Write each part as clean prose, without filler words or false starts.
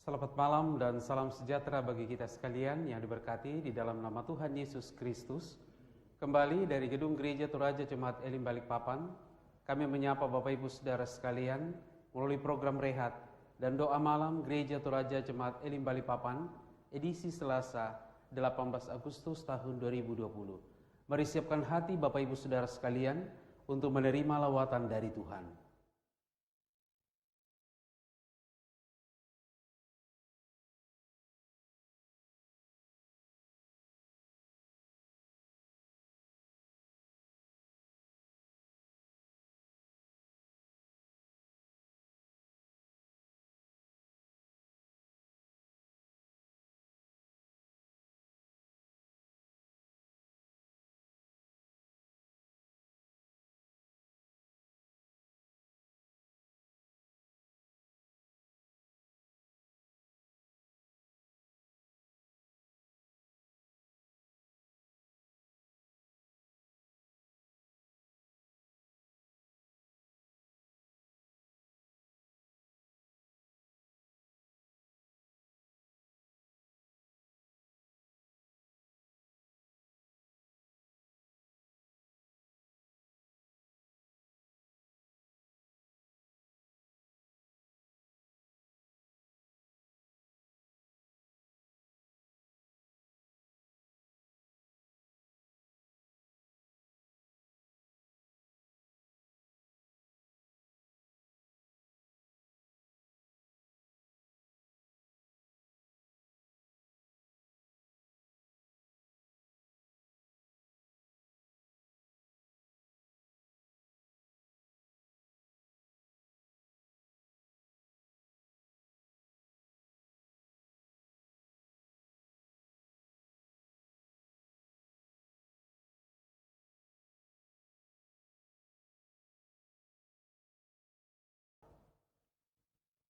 Selamat malam dan salam sejahtera bagi kita sekalian yang diberkati di dalam nama Tuhan Yesus Kristus. Kembali dari Gedung Gereja Toraja Jemaat Elim Balikpapan, kami menyapa Bapak Ibu Saudara sekalian melalui program Rehat dan Doa Malam Gereja Toraja Jemaat Elim Balikpapan, edisi Selasa 18 Agustus tahun 2020. Mari siapkan hati Bapak Ibu Saudara sekalian untuk menerima lawatan dari Tuhan.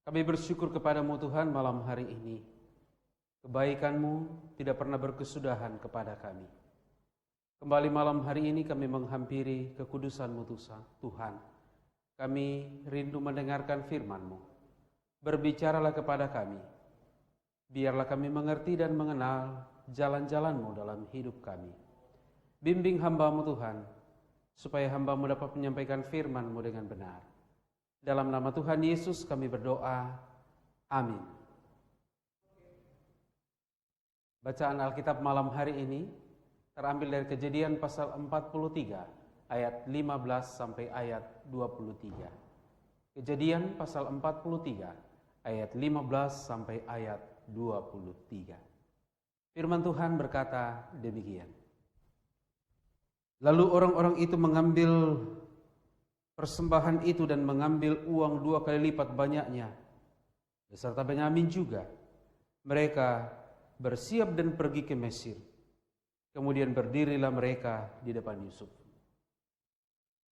Kami bersyukur kepadamu Tuhan malam hari ini. Kebaikan-Mu tidak pernah berkesudahan kepada kami. Kembali malam hari ini kami menghampiri kekudusan-Mu Tuhan. Kami rindu mendengarkan firman-Mu. Berbicaralah kepada kami. Biarlah kami mengerti dan mengenal jalan-jalan-Mu dalam hidup kami. Bimbing hamba-Mu Tuhan, supaya hamba-Mu dapat menyampaikan firman-Mu dengan benar. Dalam nama Tuhan Yesus kami berdoa. Amin. Bacaan Alkitab malam hari ini terambil dari Kejadian pasal 43 ayat 15 sampai ayat 23. Kejadian pasal 43 ayat 15 sampai ayat 23. Firman Tuhan berkata demikian. Lalu orang-orang itu mengambil persembahan itu dan mengambil uang 2 kali lipat banyaknya, beserta Benyamin juga. Mereka bersiap dan pergi ke Mesir. Kemudian berdirilah mereka di depan Yusuf.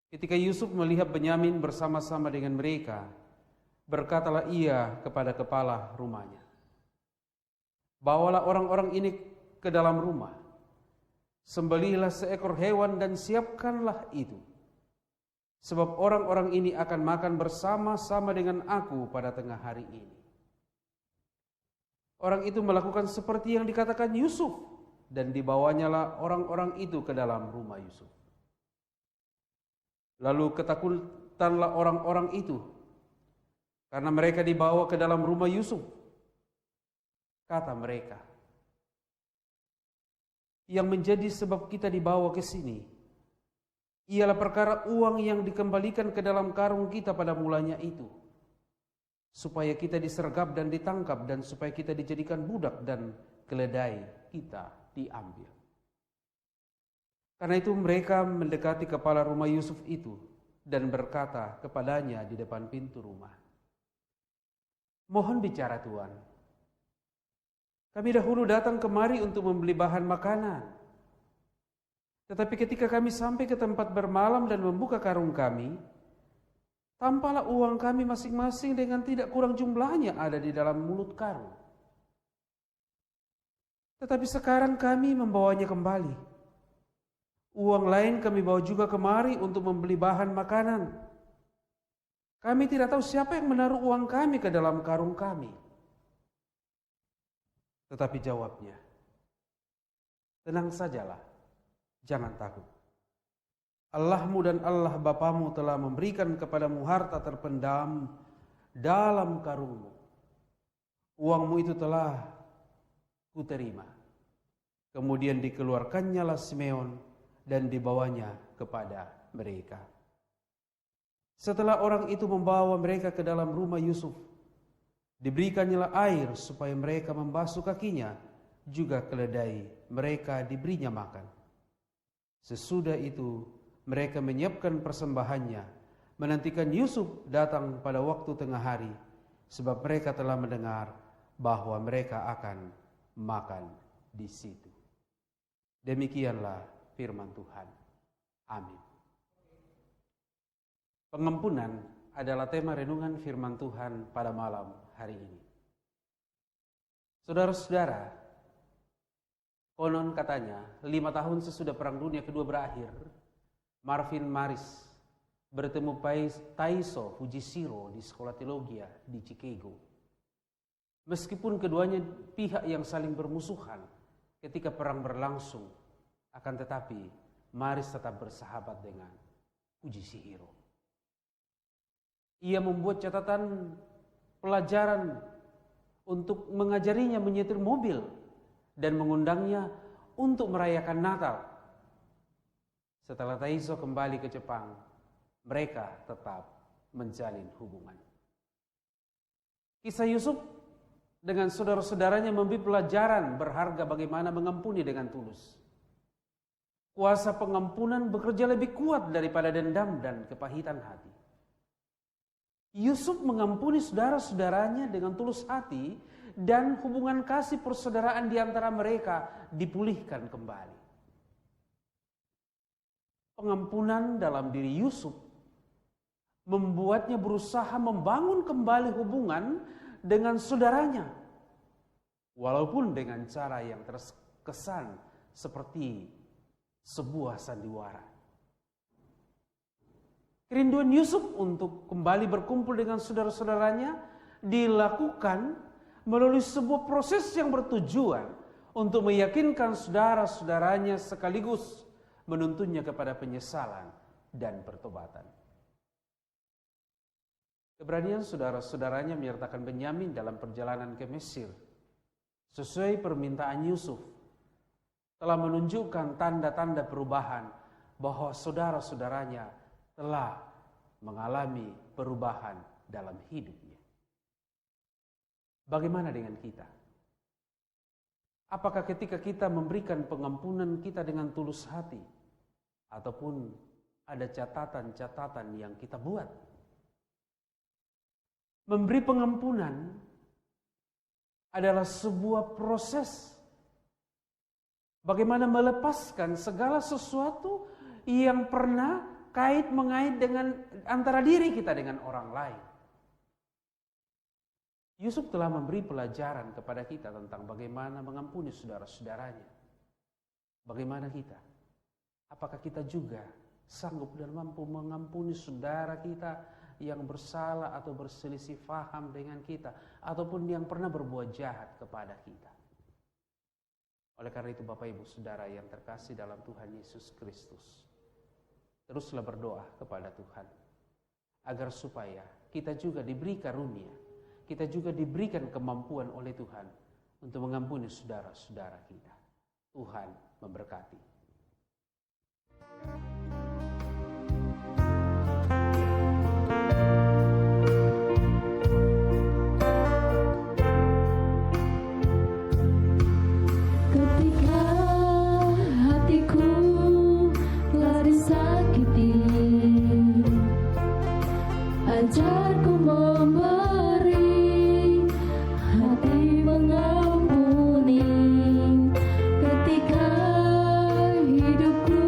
Ketika Yusuf melihat Benyamin bersama-sama dengan mereka, berkatalah ia kepada kepala rumahnya, "Bawalah orang-orang ini ke dalam rumah, sembelihlah seekor hewan dan siapkanlah itu. Sebab orang-orang ini akan makan bersama-sama dengan aku pada tengah hari ini." Orang itu melakukan seperti yang dikatakan Yusuf, dan dibawanyalah orang-orang itu ke dalam rumah Yusuf. Lalu ketakutanlah orang-orang itu, karena mereka dibawa ke dalam rumah Yusuf. Kata mereka, "Yang menjadi sebab kita dibawa ke sini ialah perkara uang yang dikembalikan ke dalam karung kita pada mulanya itu, supaya kita disergap dan ditangkap, dan supaya kita dijadikan budak dan keledai kita diambil." Karena itu mereka mendekati kepala rumah Yusuf itu dan berkata kepadanya di depan pintu rumah, "Mohon bicara Tuan, kami dahulu datang kemari untuk membeli bahan makanan. Tetapi ketika kami sampai ke tempat bermalam dan membuka karung kami, tampaklah uang kami masing-masing dengan tidak kurang jumlahnya ada di dalam mulut karung. Tetapi sekarang kami membawanya kembali. Uang lain kami bawa juga kemari untuk membeli bahan makanan. Kami tidak tahu siapa yang menaruh uang kami ke dalam karung kami." Tetapi jawabnya, tenang sajalah, jangan takut. Allahmu dan Allah Bapamu telah memberikan kepadamu harta terpendam dalam karungmu. Uangmu itu telah kuterima. Kemudian dikeluarkannyalah Simeon dan dibawanya kepada mereka. Setelah orang itu membawa mereka ke dalam rumah Yusuf, diberikannya air supaya mereka membasuh kakinya, juga keledai mereka diberinya makan. Sesudah itu mereka menyiapkan persembahannya, menantikan Yusuf datang pada waktu tengah hari, sebab mereka telah mendengar bahwa mereka akan makan di situ. Demikianlah firman Tuhan. Amin. Pengampunan adalah tema renungan firman Tuhan pada malam hari ini. Saudara-saudara, konon katanya 5 tahun sesudah Perang Dunia Kedua berakhir, Marvin Maris bertemu Taiso Fujishiro di sekolah teologi di Chicago. Meskipun keduanya pihak yang saling bermusuhan ketika perang berlangsung, akan tetapi Maris tetap bersahabat dengan Fujishiro. Ia membuat catatan pelajaran untuk mengajarinya menyetir mobil dan mengundangnya untuk merayakan Natal. Setelah Taiso kembali ke Jepang, mereka tetap menjalin hubungan. Kisah Yusuf dengan saudara-saudaranya memberi pelajaran berharga bagaimana mengampuni dengan tulus. Kuasa pengampunan bekerja lebih kuat daripada dendam dan kepahitan hati. Yusuf mengampuni saudara-saudaranya dengan tulus hati dan hubungan kasih persaudaraan di antara mereka dipulihkan kembali. Pengampunan dalam diri Yusuf membuatnya berusaha membangun kembali hubungan dengan saudaranya, walaupun dengan cara yang terkesan seperti sebuah sandiwara. Kerinduan Yusuf untuk kembali berkumpul dengan saudara-saudaranya dilakukan melalui sebuah proses yang bertujuan untuk meyakinkan saudara-saudaranya sekaligus menuntunnya kepada penyesalan dan pertobatan. Keberanian saudara-saudaranya menyertakan Benyamin dalam perjalanan ke Mesir sesuai permintaan Yusuf telah menunjukkan tanda-tanda perubahan bahwa saudara-saudaranya telah mengalami perubahan dalam hidupnya. Bagaimana dengan kita? Apakah ketika kita memberikan pengampunan kita dengan tulus hati, ataupun ada catatan-catatan yang kita buat? Memberi pengampunan adalah sebuah proses bagaimana melepaskan segala sesuatu yang pernah kait-mengait dengan antara diri kita dengan orang lain. Yusuf telah memberi pelajaran kepada kita tentang bagaimana mengampuni saudara-saudaranya. Bagaimana kita? Apakah kita juga sanggup dan mampu mengampuni saudara kita yang bersalah atau berselisih faham dengan kita, ataupun yang pernah berbuat jahat kepada kita? Oleh karena itu Bapak Ibu Saudara yang terkasih dalam Tuhan Yesus Kristus, teruslah berdoa kepada Tuhan agar supaya kita juga diberi karunia, kita juga diberikan kemampuan oleh Tuhan untuk mengampuni saudara-saudara kita. Tuhan memberkati. Ketika hatiku telah disakiti, ajarku memberi hati mengampuni. Ketika hidupku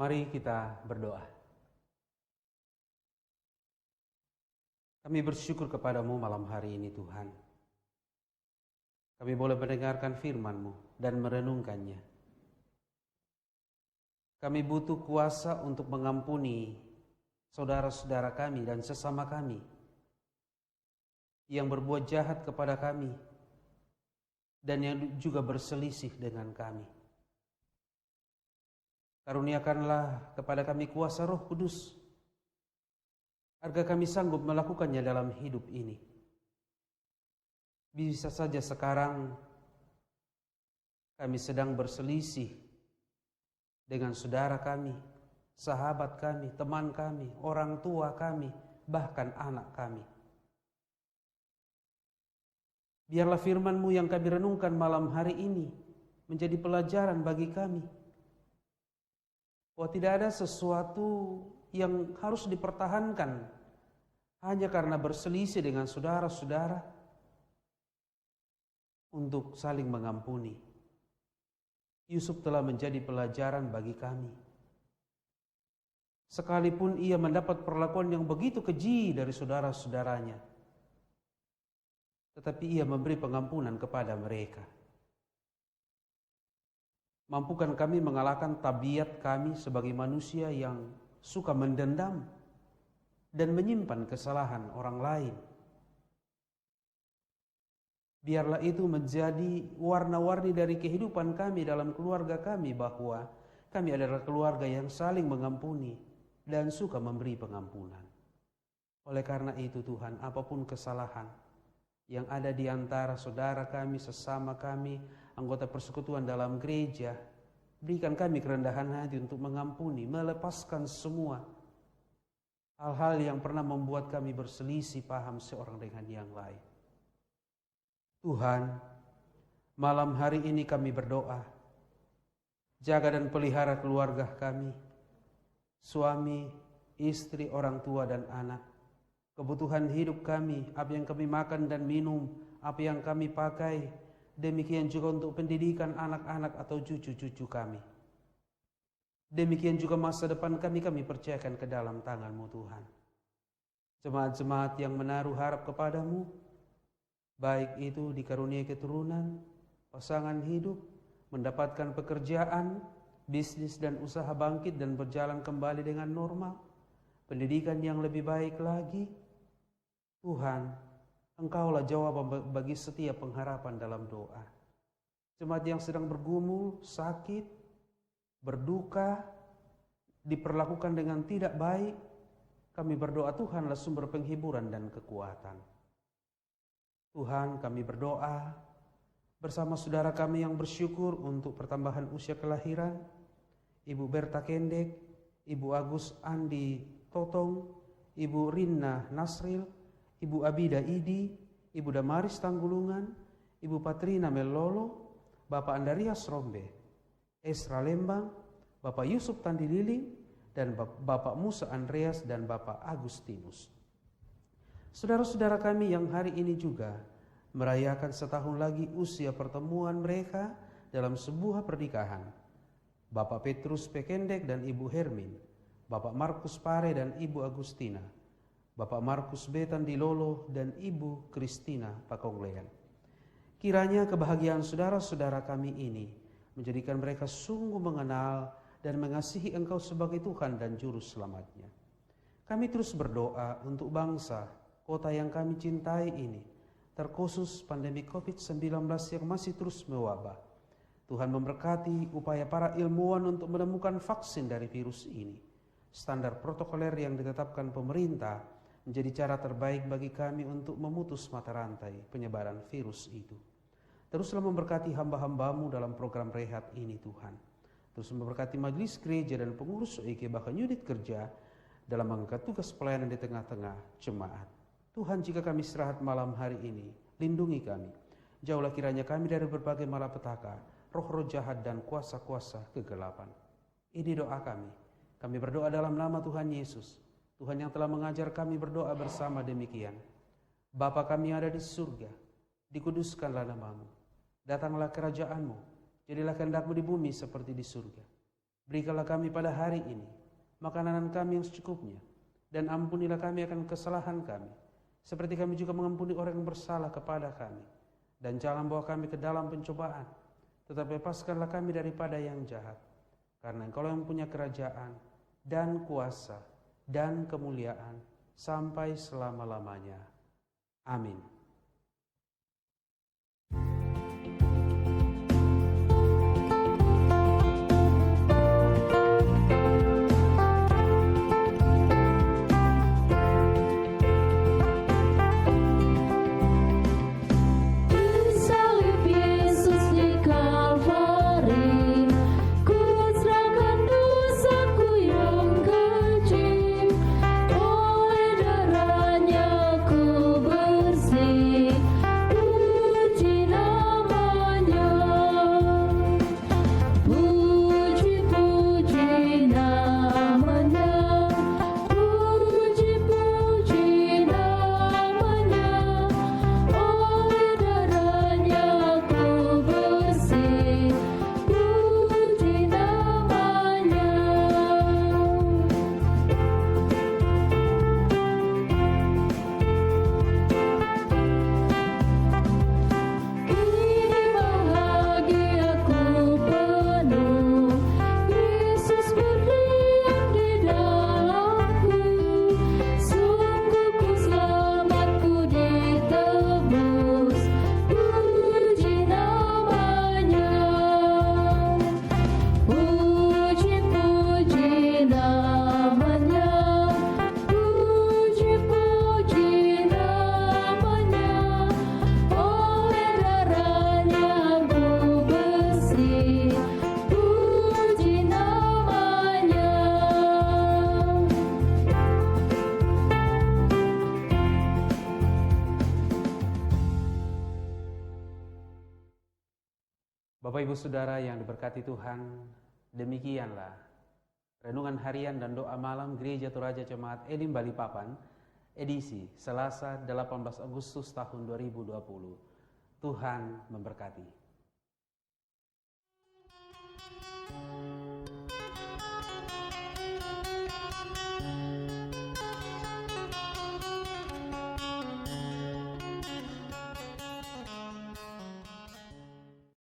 Mari kita berdoa. Kami bersyukur kepadamu malam hari ini Tuhan. Kami boleh mendengarkan firman-Mu dan merenungkannya. Kami butuh kuasa untuk mengampuni saudara-saudara kami dan sesama kami yang berbuat jahat kepada kami dan yang juga berselisih dengan kami. Karuniakanlah kepada kami kuasa Roh Kudus, agar kami sanggup melakukannya dalam hidup ini. Bisa saja sekarang kami sedang berselisih dengan saudara kami, sahabat kami, teman kami, orang tua kami, bahkan anak kami. Biarlah firman-Mu yang kami renungkan malam hari ini menjadi pelajaran bagi kami, bahwa tidak ada sesuatu yang harus dipertahankan hanya karena berselisih dengan saudara-saudara untuk saling mengampuni. Yusuf telah menjadi pelajaran bagi kami. Sekalipun ia mendapat perlakuan yang begitu keji dari saudara-saudaranya, tetapi ia memberi pengampunan kepada mereka. Mampukan kami mengalahkan tabiat kami sebagai manusia yang suka mendendam dan menyimpan kesalahan orang lain. Biarlah itu menjadi warna-warni dari kehidupan kami dalam keluarga kami, bahwa kami adalah keluarga yang saling mengampuni dan suka memberi pengampunan. Oleh karena itu Tuhan, apapun kesalahan yang ada di antara saudara kami, sesama kami, anggota persekutuan dalam gereja, berikan kami kerendahan hati untuk mengampuni, melepaskan semua hal-hal yang pernah membuat kami berselisih paham seorang dengan yang lain. Tuhan, malam hari ini kami berdoa, jaga dan pelihara keluarga kami, suami, istri, orang tua, dan anak. Kebutuhan hidup kami, apa yang kami makan dan minum, apa yang kami pakai, demikian juga untuk pendidikan anak-anak atau cucu-cucu kami. Demikian juga masa depan kami percayakan ke dalam tangan-Mu Tuhan. Jemaat-jemaat yang menaruh harap kepadamu, baik itu dikaruniai keturunan, pasangan hidup, mendapatkan pekerjaan, bisnis dan usaha bangkit dan berjalan kembali dengan normal, pendidikan yang lebih baik lagi, Tuhan, Engkaulah jawaban bagi setiap pengharapan dalam doa. Jemaat yang sedang bergumul, sakit, berduka, diperlakukan dengan tidak baik, kami berdoa Tuhanlah sumber penghiburan dan kekuatan. Tuhan, kami berdoa bersama saudara kami yang bersyukur untuk pertambahan usia kelahiran, Ibu Berta Kendek, Ibu Agus Andi Totong, Ibu Rinna Nasril, Ibu Abida Idi, Ibu Damaris Tanggulungan, Ibu Patrina Melolo, Bapak Andarias Rombe, Esra Lembang, Bapak Yusuf Tandi Liling, dan Bapak Musa Andreas dan Bapak Agustinus. Saudara-saudara kami yang hari ini juga merayakan setahun lagi usia pertemuan mereka dalam sebuah pernikahan. Bapak Petrus Pekendek dan Ibu Hermin, Bapak Markus Pare dan Ibu Agustina, Bapak Markus Betan Dilolo dan Ibu Kristina Pakonglean. Kiranya kebahagiaan saudara-saudara kami ini menjadikan mereka sungguh mengenal dan mengasihi Engkau sebagai Tuhan dan Juru Selamatnya. Kami terus berdoa untuk bangsa, kota yang kami cintai ini, terkhusus pandemi COVID-19 yang masih terus mewabah. Tuhan memberkati upaya para ilmuwan untuk menemukan vaksin dari virus ini. Standar protokoler yang ditetapkan pemerintah menjadi cara terbaik bagi kami untuk memutus mata rantai penyebaran virus itu. Teruslah memberkati hamba-hamba-Mu dalam program rehat ini Tuhan. Terus memberkati majelis gereja dan pengurus OIK bahkan unit kerja dalam mengangkat tugas pelayanan di tengah-tengah jemaat. Tuhan, jika kami istirahat malam hari ini, lindungi kami. Jauhlah kiranya kami dari berbagai malapetaka, roh-roh jahat dan kuasa-kuasa kegelapan. Ini doa kami. Kami berdoa dalam nama Tuhan Yesus. Tuhan yang telah mengajar kami berdoa bersama demikian. Bapa kami yang ada di surga, dikuduskanlah nama-Mu. Datanglah kerajaan-Mu, jadilah kehendak-Mu di bumi seperti di surga. Berikanlah kami pada hari ini makanan kami yang secukupnya, dan ampunilah kami akan kesalahan kami, seperti kami juga mengampuni orang yang bersalah kepada kami. Dan jangan bawa kami ke dalam pencobaan, tetapi lepaskanlah kami daripada yang jahat. Karena Engkau yang punya kerajaan dan kuasa dan kemuliaan sampai selama-lamanya. Amin. Bapak Ibu Saudara yang diberkati Tuhan, demikianlah renungan harian dan doa malam Gereja Toraja Jemaat Elim Balikpapan, edisi Selasa 18 Agustus tahun 2020. Tuhan memberkati.